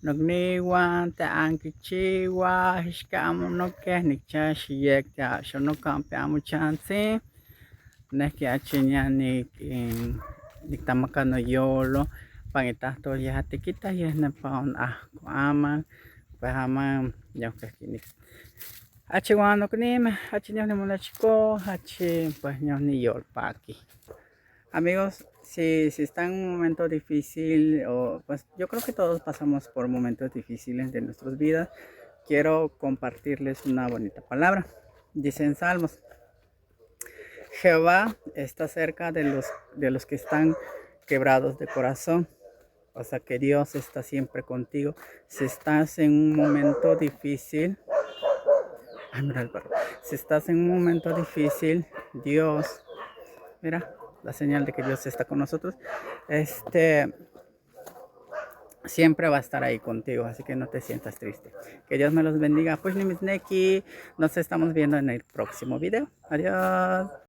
Nogniwan te ankichiwa hixkamo nokeh nikchashiyek xonokampi amo chantzin nehki achinia niktamaka noyolo pan itahtol yeh atikitah yeh nepa onahko aman pues aman yahkeh achi wan noknimeh achi neh nimonechikoh achi pues neh niyolpaki. Amigos, si están en un momento difícil, o pues yo creo que todos pasamos por momentos difíciles de nuestras vidas, quiero compartirles una bonita palabra. Dice en Salmos, Jehová está cerca de los que están quebrados de corazón. O sea que Dios está siempre contigo. Si estás en un momento difícil, ay, mira el perro. Si estás en un momento difícil, Dios, mira, la señal de que Dios está con nosotros, siempre va a estar ahí contigo, así que no te sientas triste. Que Dios me los bendiga. Pues ni mis neki, nos estamos viendo en el próximo video. Adiós.